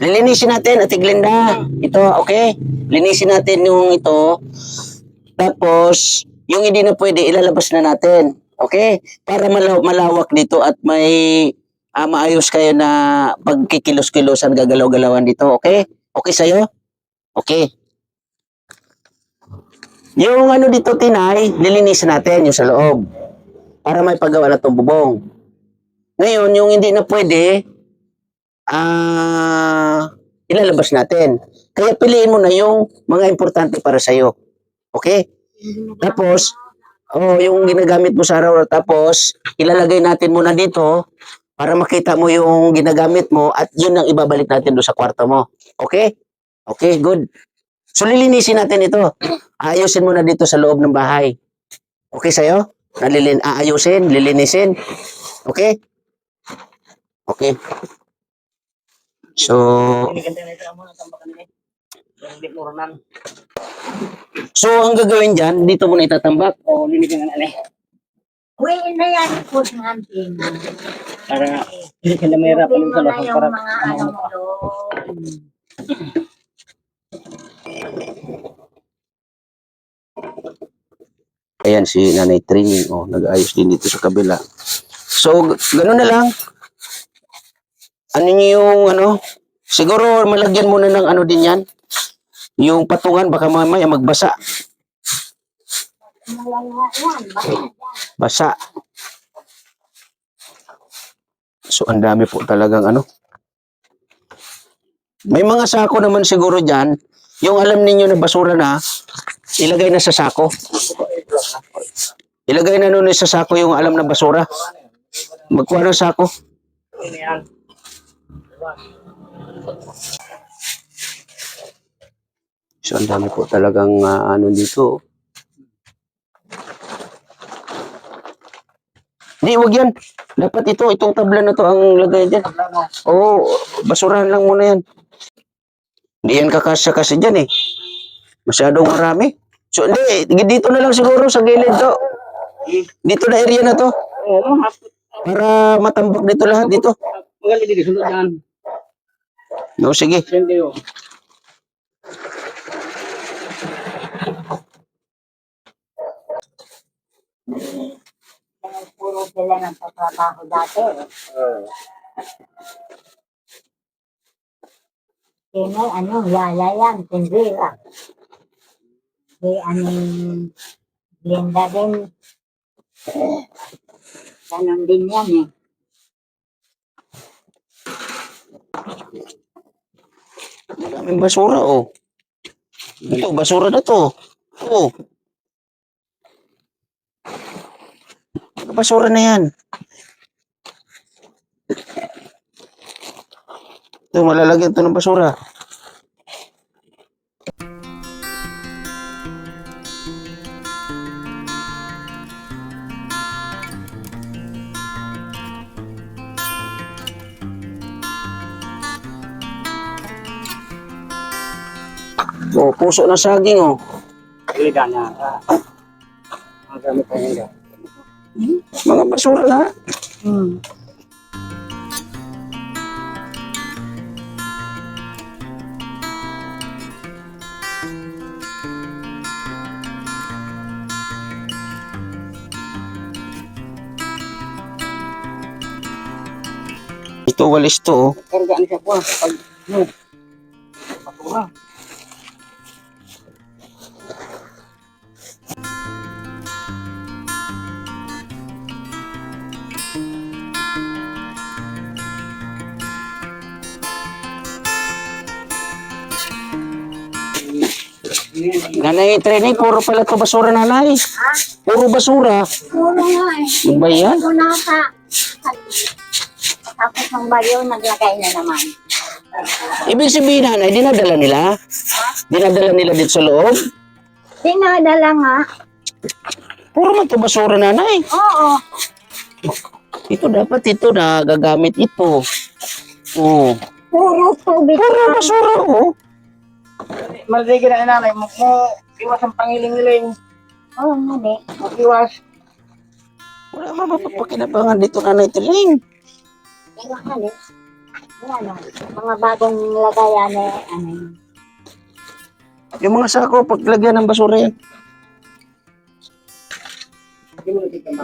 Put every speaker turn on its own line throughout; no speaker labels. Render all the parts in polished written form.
Lilinisin natin, Ate Glenda. Ito, okay? Linisin natin yung ito. Tapos, yung hindi na pwede, ilalabas na natin. Okay? Para malawak dito at may maayos kayo na pagkikilos-kilosan, gagalaw-galawan dito. Okay? Okay sa'yo? Okay. Yung ano dito, Tinay, lilinisin natin yung sa loob. Para may paggawa na itong bubong. Ngayon, yung hindi na pwede, ilalabas natin. Kaya piliin mo na yung mga importante para sa'yo. Okay? Tapos, yung ginagamit mo sa araw, tapos ilalagay natin muna dito para makita mo yung ginagamit mo at yun ang ibabalik natin doon sa kwarto mo. Okay? Okay, good. So, lilinisin natin ito. Ayusin mo na dito sa loob ng bahay. Okay sa'yo? Aayusin, lilinisin. Okay? Okay. So, ang gagawin dyan, dito mo na itatambak. O, linisin na
Uy, na yan po ng auntie mo.
para hindi ka na mahirapan
Yung
sa labas. Para
mga ano mo doon.
Ayan si Nanay Training, nag-aayos din dito sa kabila. So, gano'n na lang. Ano niyo yung siguro malagyan muna ng ano din yan. Yung patungan, baka mamaya magbasa. Basa. So, ang dami po talagang May mga sako naman siguro dyan. Yung alam ninyo na basura na, ilagay na sa sako. Ilagay na nun sa sako yung alam na basura. Magkuha ng sako. So, ang dami po talagang dito. Hindi, wag yan. Dapat itong tabla na to ang lagay dyan. Oo, basurahan lang muna yan. Hindi yan kakasya kasi dyan eh. Masyadong marami. So, hindi, dito na lang siguro sa gilid to. Dito na area na to. Para matambak dito lahat dito.
Magaling dito, sunod yan.
No, sige.
Hindi yun.
Puro sila ng tatrabaho dati. Kaya yaya yan, tindira. Kaya Glenda din. Ganon din yan eh.
Maraming basura Ito, basura na to. Basura na yan. Ito, malalagyan ito ng basura. Puso na saging
Iligan na. Ang gamit ko nila.
Mga basura na. Ito, walis to
Kargaan siya po. Patura.
Nanay Training, puro pala to basura, nanay. Puro basura.
Puro nga eh.
Ano ba yan?
Puro na tapos ng bagyo, naglagay na naman.
Ibig sabihin, nanay, dinadala nila? Dinadala nila dito sa loob?
Dinadala nga.
Puro man to basura, nanay.
Oo.
Ito dapat na gagamit ito.
Puro tubig.
Puro basura,
Maligay na nanay mo. Iwas ang pangiling-iling.
Oo, mali.
Iwas.
Wala mapapakinabangan dito, nanay Training.
Pero mali. Ano, mga bagong lagayan eh, ano yun.
Yung mga sako, paglagyan ng basura yan.
Hindi mo nakikita.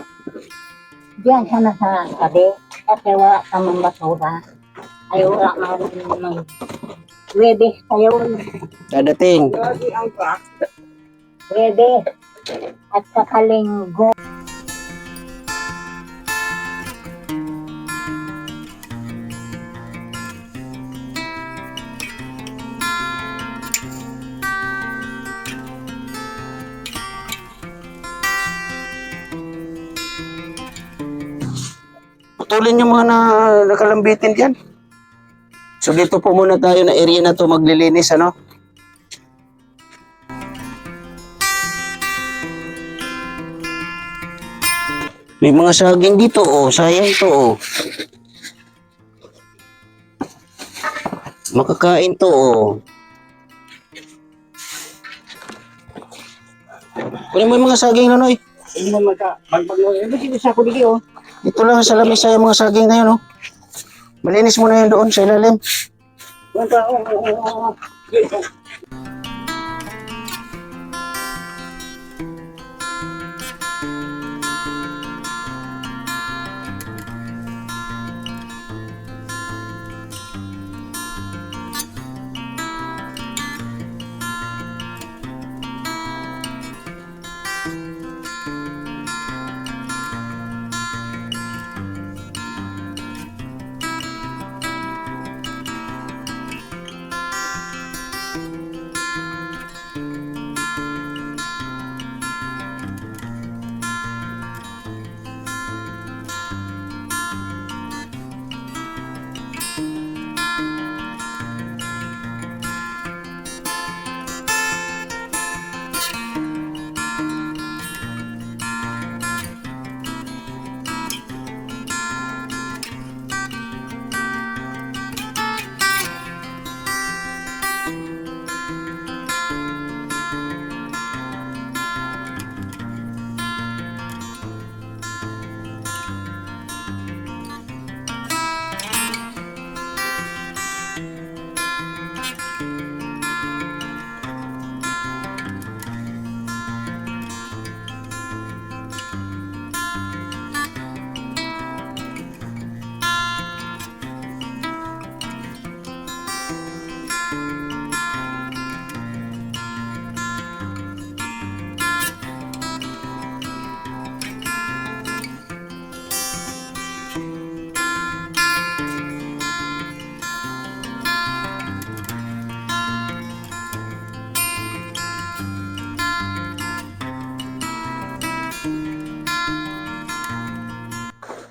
Diyan sana sa tabi, kasi wala kamang basura. Ay wala nga rin naman. Webes kayo,
Dadating.
Lagi ang truck.
webes. At saka linggo.
Putulin yung mga nakalambitin dyan. So dito po muna tayo na area na to maglilinis, ano? May mga saging dito, oh. Sayang to, oh. Makakain to, oh. Kunin mo yung mga saging, Nonoy.
Hindi mo magka-bagbag mo. Hindi sa ko dito.
Dito lang sa lamesa yung mga saging na yun, oh. Malinis mo na yun doon sa ilalim.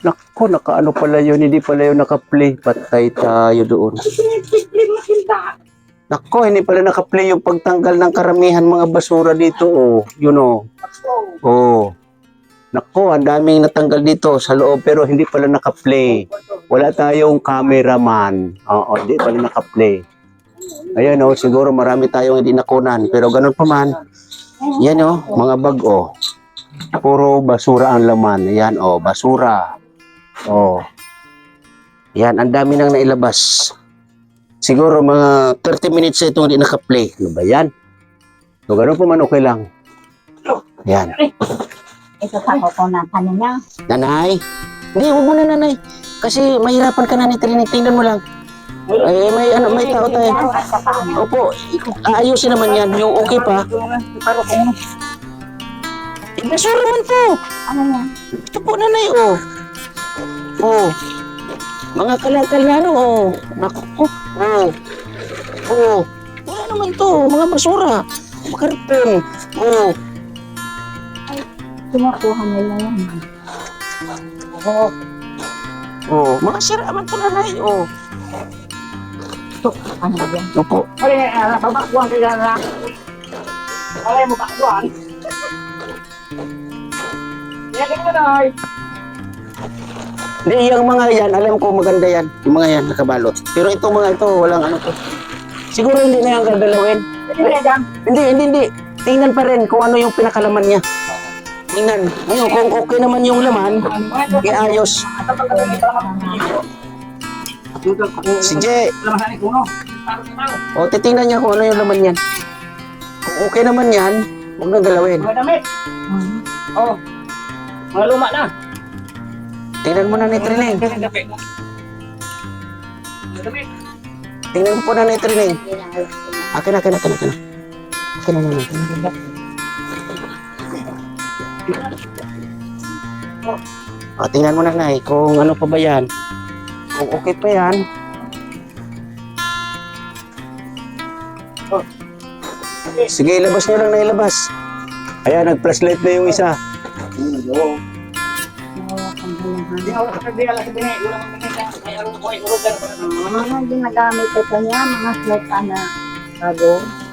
Nako, nakaano pala yun, hindi pala yun naka-play. Patay tayo doon. Nako, hindi pala naka-play yung pagtanggal ng karamihan mga basura dito, oh. Yun, oh. Oh. Nako, ang daming natanggal dito sa loob, pero hindi pala naka-play. Wala tayong cameraman. Oo, hindi pala naka-play. Ayan, oh, siguro marami tayong hindi nakunan. Pero ganun pa man. Yan, oh, mga bag, oh. Puro basura ang laman. Yan, oh, basura. Oh. Yan, ang dami nang nailabas. Siguro mga 30 minutes itong hindi naka-play. Ano ba yan? So, ganun po man, okay lang. Yan.
Ito sa ko na kanina.
Nanay? Hindi, huwag mo na, nanay. Kasi mahirapan ka na ni Trini. Tingnan mo lang. Ay, may tao tayo.
At saka ano.
Opo, aayusin naman yan. Yung okay pa. Basura man po.
Ano yan?
Ito po, nanay, oh. Oh. Mga kalakal na, no, oh. Naku, oh. Oh. Wala naman to, mga basura. Makarton. Oh.
Kinukuha nila yan.
Oh. Oh. Mga sira man to, nanay, oh.
Ito, ano yan?
Opo.
Ay, babakbuhan ka dyan na. Alay mo bakbuhan. Yakin mo na, ay.
Hindi, yung mga yan, alam ko maganda yan. Yung mga yan, nakabalot. Pero itong mga ito, walang ano to. Siguro hindi na yung gagawin. Hindi. Tingnan pa rin kung ano yung pinakalaman niya. Tingnan. Ngayon, kung okay naman yung laman, iayos. Si Jay,
Laman sa kuno. Para sa tao.
o titingnan niya kung ano yung laman yan. Kung okay naman yan, huwag nang galawin.
Mga damit. Oh. Mga luma na.
Tingnan mo na ni Trining.
Mga damit.
Tingnan mo po na ni Trining. Akin. Akin na naman. O, tingnan mo na Nay, kung ano pa ba yan. Kung okay pa yan. Sige, ilabas nyo lang na ilabas. Ayan, nag-flashlight na yung isa.
Hindi ako sasabihin alas sa bini. Wala mong ganita. Ay, arong ko ay urugan.
Mga ginagamit ko kanya, mga slot na bago.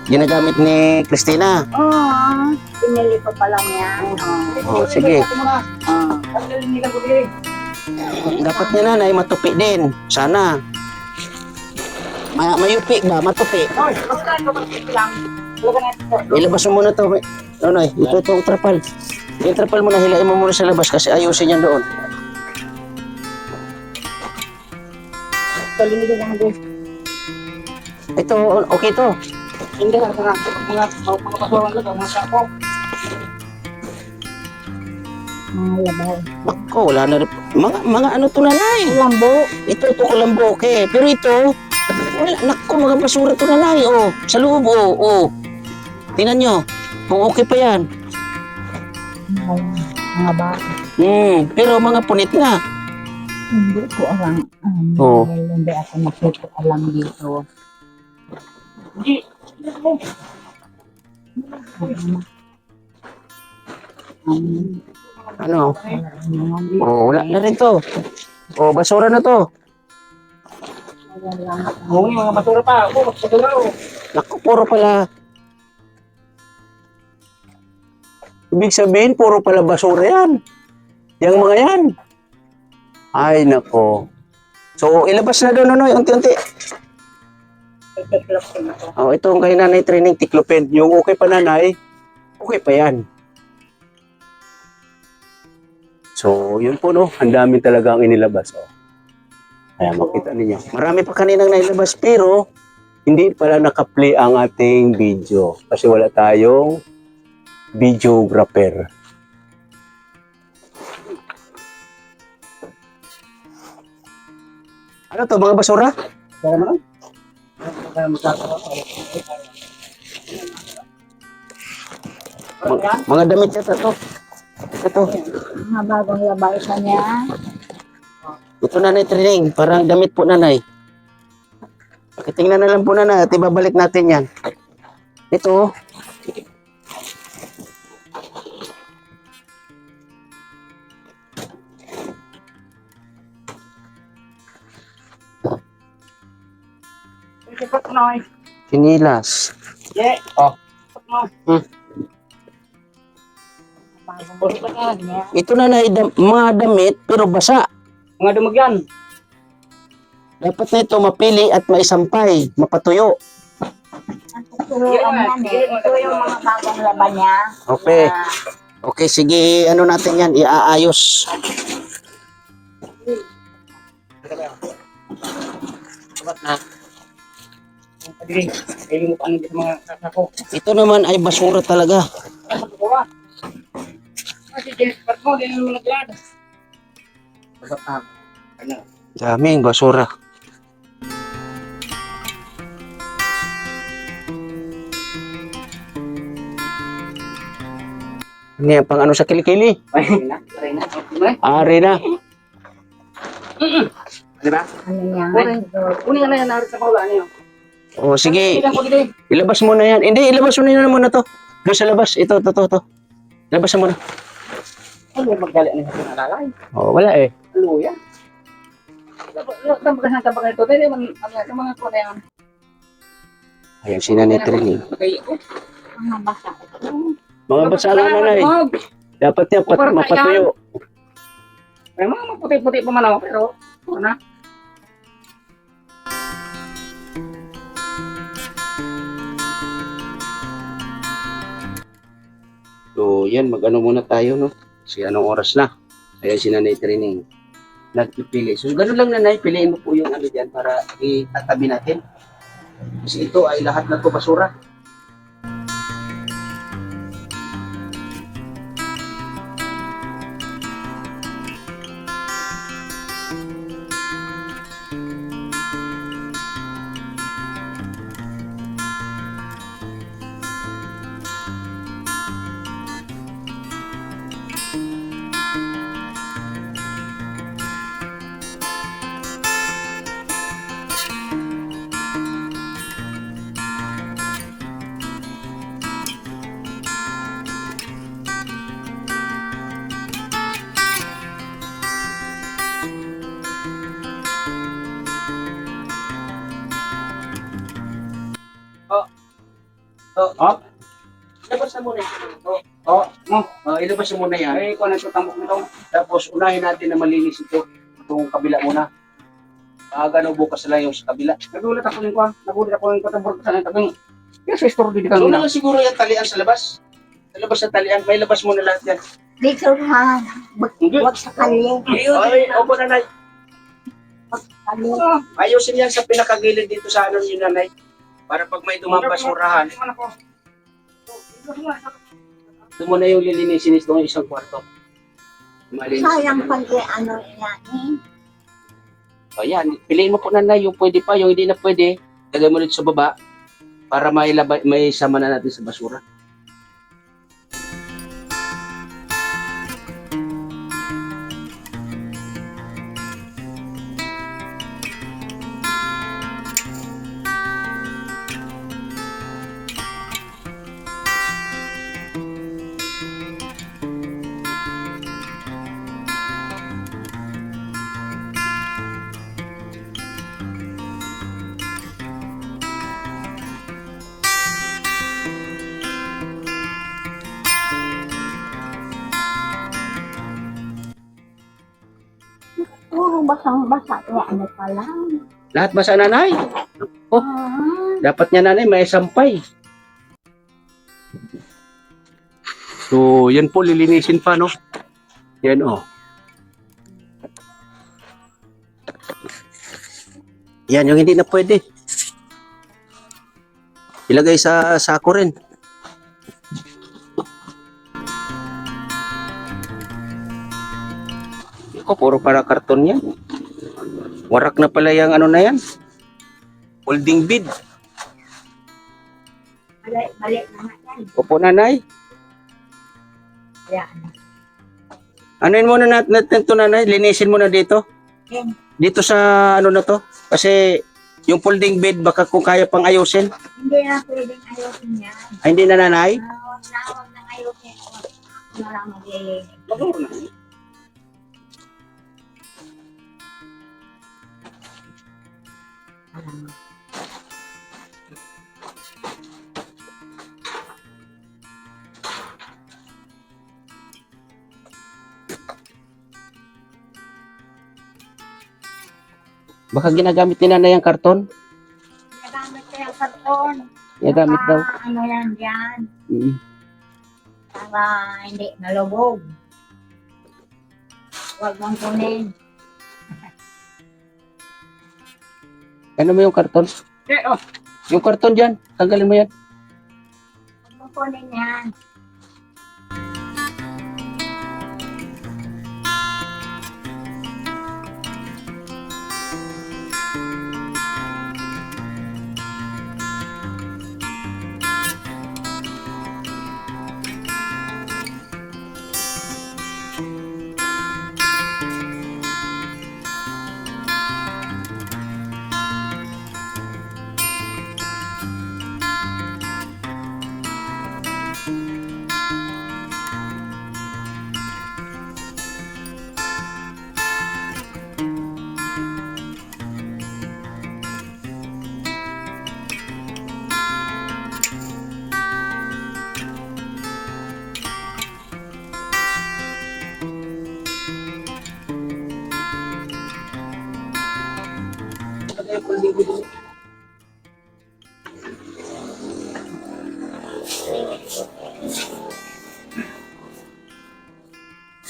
Ginagamit ni Christina.
Oo, pinili ko pa lang yan.
Oh, sige.
Kalinigan ko din.
Dapat niya nanay, matupi din. Sana. Mayupi ba? Matupi.
Hoy, basta ito lang. Talaga na ito.
Ilabas mo muna to. Nonoy, ito trapal. Yung trapal mo na, hilain mo muna sa labas kasi ayusin yan doon.
Kalinigan lang din.
Ito, okay to.
Hindi ka mga pasukan ko, mga sapo.
Mga labay.
Ako, wala na rin. Mga ano to nanay.
Lambo.
Ito kulambo, okay. Pero ito, wala. Naku, mga basura to nanay. Oh, sa loob, oh. Tingnan nyo. Kung okay pa yan.
Mga bata.
Pero mga punit na.
Hindi ko alam.
Oo.
Hindi ako nakita alam dito.
Hindi.
Ano? Oh, wala na rin to. Oh, basura na to.
Oo, mga basura pa. Oo, basura.
Naku, puro pala. Ibig sabihin, puro pala basura yan. Yang mga yan. Ay, nako. So, ilabas na doon, Nonoy, unti-unti. Oh, ito ang kay nanay training, tiklopin. Yung okay pa nanay, okay pa yan. So, yun po, no. Ang dami talaga ang inilabas, oh. Kaya makita ninyo. Marami pa kaninang nailabas, pero hindi pala nakaplay ang ating video. Kasi wala tayong videographer. Ano to, mga basura?
Kaya naman.
Mga damit yata to. Ito.
Mga bagong labay sa niya.
Ito nanay training. Parang damit po nanay. Tingnan na lang po nanay at ibabalik natin yan. Ito.
Sipat na eh.
Sinilas.
Yeah. Oh. Sipat na.
Bagong labay sa niya.
Ito nanay, mga damit pero basa.
Mga dumagyan.
Dapat na ito mapili at maisampay, mapatuyo.
Ang tuturuan yan eh. Ito yung mga bagong laban niya.
Okay. Okay, sige, ano natin yan, iaayos.
Sipat na. Pagiging, kailing mo pa ng mga kasako.
Ito naman ay basura talaga.
Ay, basura. Kasi sipat mo, din mo naglad. Sipat na. Ano?
Daming basura. Ano yan, pang ano sa kilikili?
Ay, na. Aray na.
Ari na.
Di ba?
Ano niya?
Kunin ka na yan, narin sa paula. Ano yun?
O sige,
Ilan ko dito.
ilabas mo na yan. Hindi, ilabas mo na muna to. Doon sa labas. Ito. Ilabas mo na.
Ano yung magdali na sa nalalay?
O, wala eh.
Luya. Tambagas ng tabak ito. Dili man, ang mga ko na yan.
Ayan, sinanitraining.
Okay.
Mga basa.
Mga basa na nanay. Dapat yan, mapatuyo.
May mga maputi-puti pa man ako, pero ano?
So, yan, mag-ano muna tayo, no? Kasi anong oras na? Ayan, sinanay training. Nagpipili. So, ganun lang nanay, piliin mo po yung ano dyan para itatabi natin. Kasi ito ay lahat na to basura.
Oh,
Ilabas na muna ito.
oh, no.
Ilabas mo muna yan.
Ay, kung ano ito, tambok nito.
Tapos unahin natin na malinis ito. Itong kabila muna. Gano bukas na lang yung sa kabila.
Nagulat ako yung kwan. Nagulat ako yung katabor ko sa tabing. Yes, store din
So,
kanina.
lang siguro yung talian sa labas. Sa labas na talian. May labas mo na lahat yan.
Dito ha,
Hindi.
wag sa kali.
Ay, opo nanay.
Kali.
Ayusin yan sa pinakagilid dito sa ano yung nanay. Para pag may dumampas murahan, ito mo na yung lilinisin itong isang kwarto. Malinis.
Sayang pag ano yan eh.
O yan, piliin mo po nanay yung pwede pa, yung hindi na pwede, lagay mo dito sa baba para may sama na natin sa basura.
Puro basang-basa. Ano pa lang.
Lahat ba sa nanay? Oh,
Ah,
dapat niya nanay may sampay. So, yan po lilinisin pa, no? Yan, oh. Yan, yung hindi na pwede. Ilagay sa sako rin. Iko, puro para karton yan. Warak na pala yung ano na yan. Holding bead.
balik na nga yan.
Opo, nanay.
Yan.
Anuin muna natin ito, nanay. Linisin mo na dito.
Yan.
Dito sa ano na to. Kasi yung folding bed, baka kung kaya pang ayusin.
Hindi na pwedeng ayusin yan.
Ay, hindi na, nanay.
Huwag nang ayusin. Ano lang mag-iinig.
Maguro na.
Baka ginagamit ni nanay ang karton.
Ginagamit ko yung karton.
Ginagamit daw.
Ano yan dyan.
Mm.
Para hindi nalubog. Huwag mong kunin.
Ano mo yung karton?
Eh, oh.
Yung karton dyan. Tanggalin mo yan.
Huwag mong kunin yan.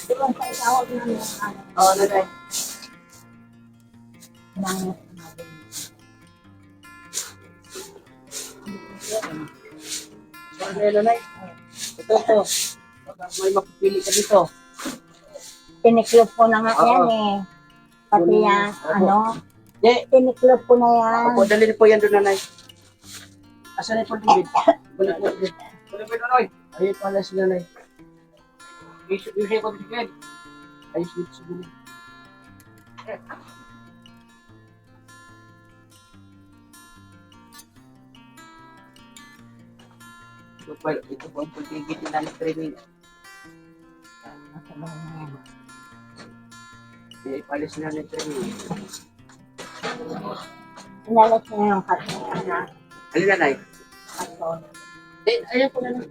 Diba sa itawag namin ano,
Oo, nanay.
ng
Ano yan, nanay? Ito. Baka may mapipili ka dito.
Tiniklop ko na nga
Oo.
yan eh. Pati yan,
Opo. Di,
tiniklop ko na yan.
opo, dalhin po yan doon, nanay. Asan na po, David? Balik po, David. Balik po, nanay. Ayun pala si nanay. Yung ko dito, David. Ayos dito si nanay. Ito po ang pagtigit na namin training. Ipalis na namin training.
Inalas niya yung katin na
Ano na, nay?
katon.
Ayan po na lang.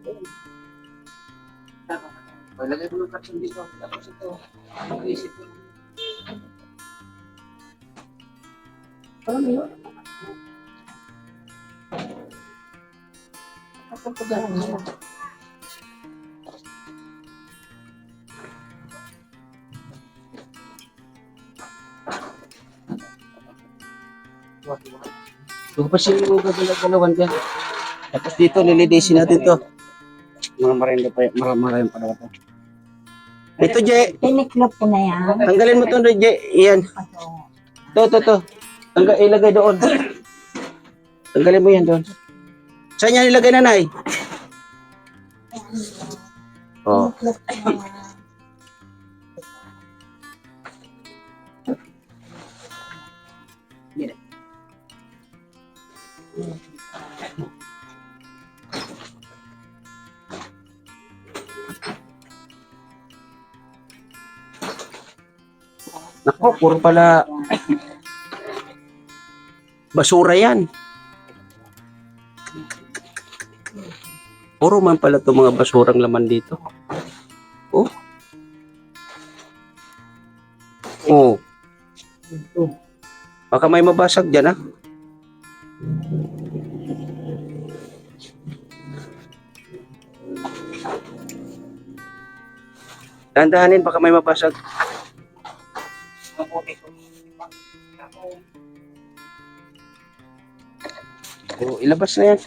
Lagay mo ng karton dito. Tapos ito. Mag-isip ko. Ano yun? Karton po dyan. Ito pa siya yung gagalaw-galawan dyan. Tapos dito, lilidisin natin to. Mga marendo pa, marami pa daw ito. Ito, Je.
Tiniklop ko na yan.
Tanggalin mo to, Je. Iyan.
Katon.
To. Ilagay doon. Tanggalin mo yan doon. Saan yan ilagay, nanay? Oh.
Tiniklop ko na yan.
Nako, puro pala basura yan. Puro man pala itong mga basurang laman dito. Oh. Oh. Baka may mabasag dyan, ah. Dahan-dahanin, baka may mabasag. Oh, ilabas na yan.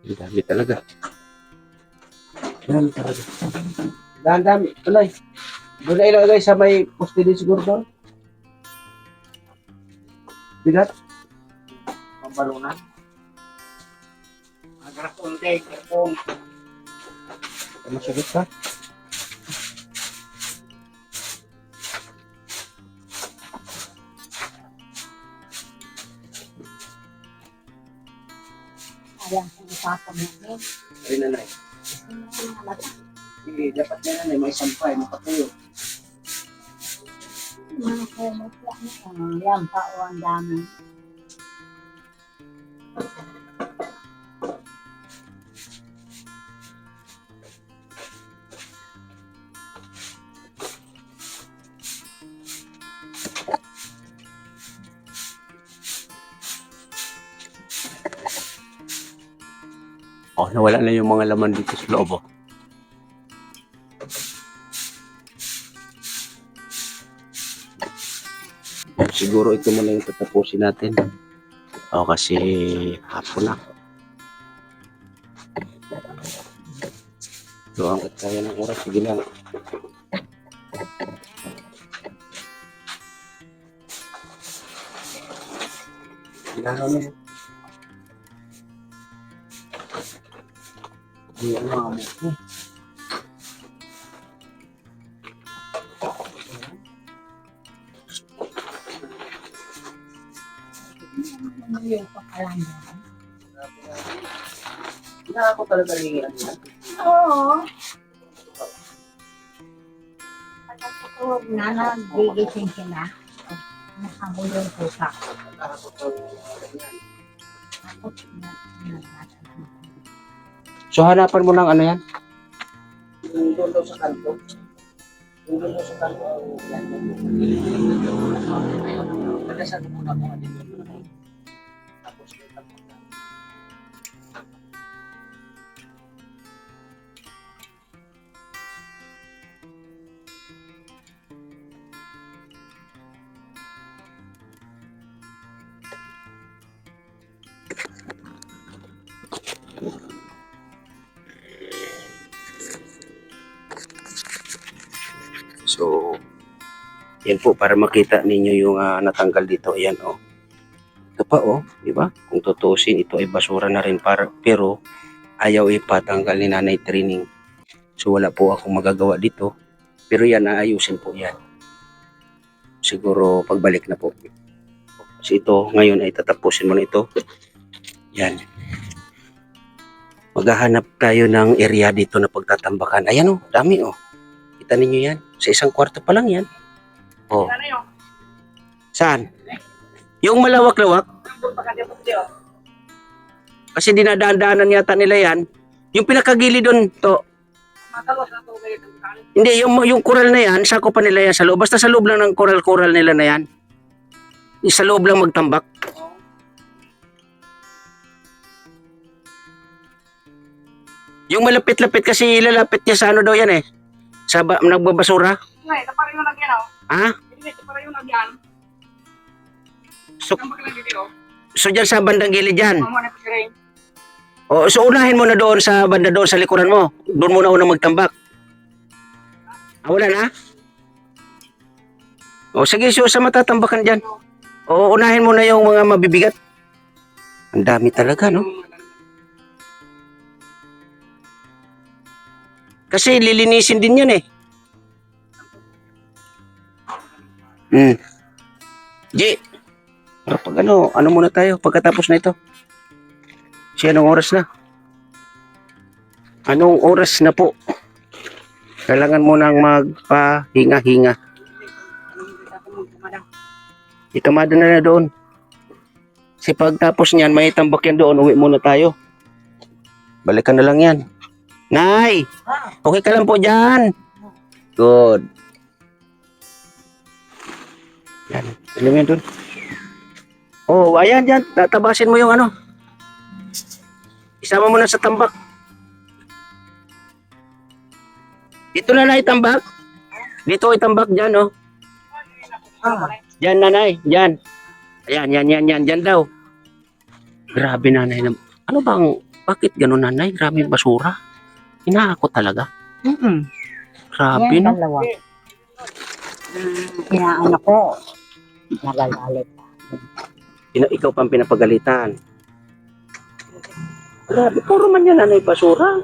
Ang dami talaga. Dami talaga. Dami. Tuloy. Doon na ilagay sa may poste din siguro doon. Bigat. Pambalunan. Agrapong day. Agrapong. Masagot ka?
Ayan, sinipapag namin.
Ay, nanay. Dapat na nanay, may sampay, makatuyo.
Mga kumot lang. Yan pa o ang dami.
Oh, nawala na yung mga laman dito sa loob. Oh. Siguro ito muna yung tatapusin natin. O kasi hapon na. So, ang kaya ng oras, sige lang. Kailangan na. Hindi ano mo.
Yung pakalan yan.
Hindi ako talaga rin ano yan.
Oo. Pagkatapos na nagigising sila, nakahulong po ka.
So, hanapan mo ng ano yan? Yung doon daw sa kanto. Yung lusutan ko, yan. Ayun, nagdasal ko muna kung ano yun. Tapos, tapos na.
So, yan po para makita ninyo yung natanggal dito. Ayan oh. Ito pa oh, di ba? Kung tutusin, ito ay basura na rin pero ayaw ipatanggal ni Nanay Training. So wala po akong magagawa dito. Pero yan, aayusin po yan. Siguro pagbalik na po. Kasi ito, ngayon ay tatapusin mo na ito. Yan. Maghahanap tayo ng area dito na pagtatambakan. Ayan oh, dami oh. Kita ninyo yan. Sa isang kwarto pa lang yan. Oh.
Ano yun?
Saan? Yung malawak-lawak?
Doon pa kanya po siya.
Kasi dinadaan-daanan yata nila yan. Yung pinakagili doon, to.
Matalos na ito kayo ng kanin.
Hindi, yung coral na yan, sako pa nila yan sa loob. Basta sa loob lang ng coral nila na yan. Sa loob lang magtambak. Yung malapit-lapit kasi ilalapit niya sa ano daw yan eh. Sa nagbabasura.
Ngayon, napareho lang yan, oh.
Ha?
Hindi, napareho lang yan.
So,
Tambak lang dito, oh.
so dyan sa bandang gilid dyan.
Mamuha na pa si Ray.
O, so unahin mo na doon sa banda doon sa likuran mo. Doon muna unang magtambak. Wala na? O sige, so sa matatambakan dyan. O unahin mo na yung mga mabibigat. Ang dami talaga, no? Kasi lilinisin din yan eh. G, pag ano muna tayo pagkatapos na ito? Kasi anong oras na? Anong oras na po? Kailangan mo nang magpahinga-hinga. Ikamada na doon. Kasi pagtapos niyan, may tambak yan doon. Uwi muna tayo. Balikan na lang yan. Nay! Okay ka lang po dyan? Good. Yan. Alam mo yan doon. Oh, ayan dyan. Tatabasin mo yung ano. Isama mo na sa tambak. Dito na na itambak. Dito itambak dyan, oh. Dyan, nanay. Dyan. Ayan, yan. Dyan daw. Grabe, nanay. Ano bang, bakit gano'n, nanay? Grabe yung basura. Inaako talaga. Grabe,
Yan,
no?
dalawa. Inaano ko. Nagagalit.
Ikaw pang pinapagalitan. Grabe, puro man yan, nanay, basura.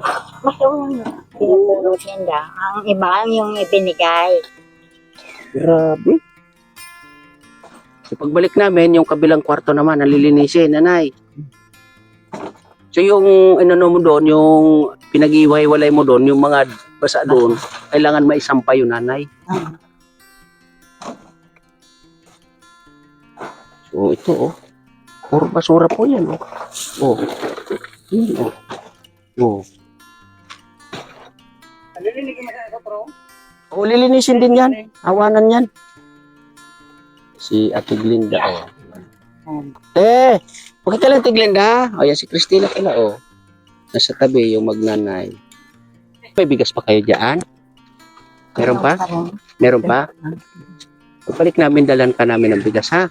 Pinutulot nila. Ang iba yung ibinigay.
Grabe. So, pagbalik namin, yung kabilang kwarto naman, nalilinisin, nanay. So, yung inano mo doon, yung pinag-iwalay mo doon, yung mga basa doon, kailangan maisampay yun, nanay. So, ito, oh. Puro basura po yan, oh. Oh. Yun, oh. Oh.
Nalinig mo sa bro?
Oh, lilinisin din yan. Awanan yan. Si Ate Glinda, oh. Okay ka lang, Ate Glinda. O, yan si Christina pala, oh. Nasa tabi yung magnanay. May bigas pa kayo dyan? Meron pa? Meron pa? Pagbalik namin, dalan ka namin ng bigas, ha?